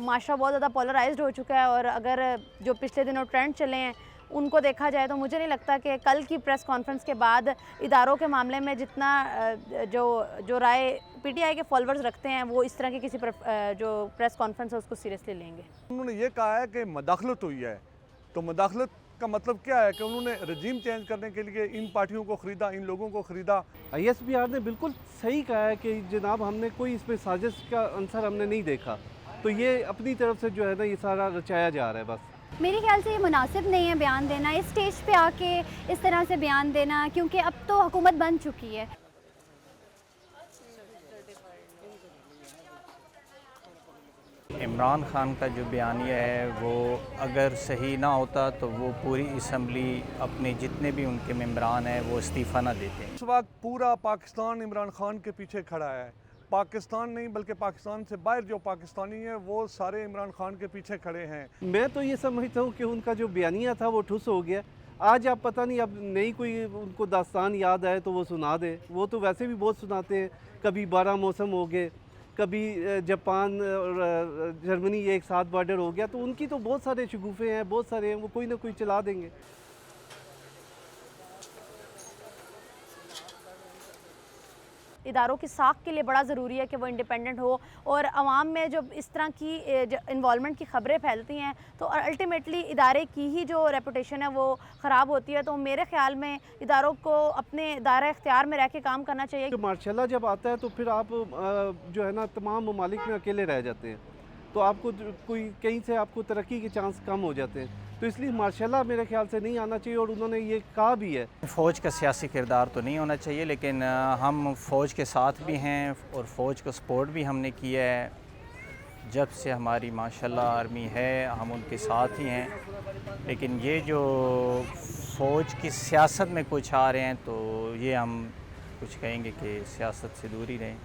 माशरा बहुत ज़्यादा पोलराइज्ड हो चुका है और अगर जो पिछले दिनों ट्रेंड चले हैं उनको देखा जाए तो मुझे नहीं लगता कि कल की प्रेस कॉन्फ्रेंस के बाद इदारों के मामले में जितना जो राय पीटीआई के फॉलोअर्स रखते हैं वो इस तरह की किसी जो प्रेस कॉन्फ्रेंस है उसको सीरियसली लेंगे। उन्होंने ये कहा है कि मदाखलत हुई है, तो मदाखलत का मतलब क्या है कि उन्होंने रजीम चेंज करने के लिए इन पार्टियों को ख़रीदा, इन लोगों को ख़रीदा। ISPR ने बिल्कुल सही कहा है कि जनाब हमने कोई इसमें साजिश का अंसर हमने नहीं देखा, तो ये अपनी तरफ से जो है ना ये सारा रचाया जा रहा है बस। मेरे ख्याल से ये मुनासिब नहीं है बयान देना, इस स्टेज पे आके इस तरह से बयान देना, क्योंकि अब तो हुकूमत बन चुकी है। इमरान खान का जो बयानिया है वो अगर सही ना होता तो वो पूरी असम्बली अपने जितने भी उनके मेंबरान हैं वो इस्तीफ़ा ना देते। इस वक्त पूरा पाकिस्तान इमरान खान के पीछे खड़ा है। पाकिस्तान नहीं बल्कि पाकिस्तान से बाहर जो पाकिस्तानी हैं वो सारे इमरान खान के पीछे खड़े हैं। मैं तो ये समझता हूँ कि उनका जो बयानिया था वो ठुस हो गया। आज आप पता नहीं अब नई कोई उनको दास्तान याद आए तो वो सुना दे। वो तो वैसे भी बहुत सुनाते हैं, कभी 12 मौसम हो गए, कभी जापान और जर्मनी एक साथ बॉर्डर हो गया, तो उनकी तो बहुत सारे शगुफ़े हैं, बहुत सारे हैं, वो कोई ना कोई चला देंगे। इदारों की साख के लिए बड़ा ज़रूरी है कि वो इंडिपेंडेंट हो और आवाम में जब इस तरह की इन्वॉल्वमेंट की ख़बरें फैलती हैं तो अल्टीमेटली इदारे की ही जो रेपुटेशन है वो ख़राब होती है। तो मेरे ख़्याल में इदारों को अपने दायरा इख्तियार में रह के काम करना चाहिए। मार्शल जब आता है तो फिर आप जो है ना तमाम ममालिक में अकेले रह जाते हैं, तो आपको कोई कहीं से आपको तरक्की के चांस कम हो जाते हैं, तो इसलिए मार्शल मेरे ख्याल से नहीं आना चाहिए। और उन्होंने ये कहा भी है फ़ौज का सियासी किरदार तो नहीं होना चाहिए, लेकिन हम फ़ौज के साथ भी हैं और फ़ौज को सपोर्ट भी हमने किया है। जब से हमारी माशाल्लाह आर्मी है हम उनके साथ ही हैं, लेकिन ये जो फ़ौज की सियासत में कुछ आ रहे हैं तो ये हम कुछ कहेंगे कि सियासत से दूर ही रहें।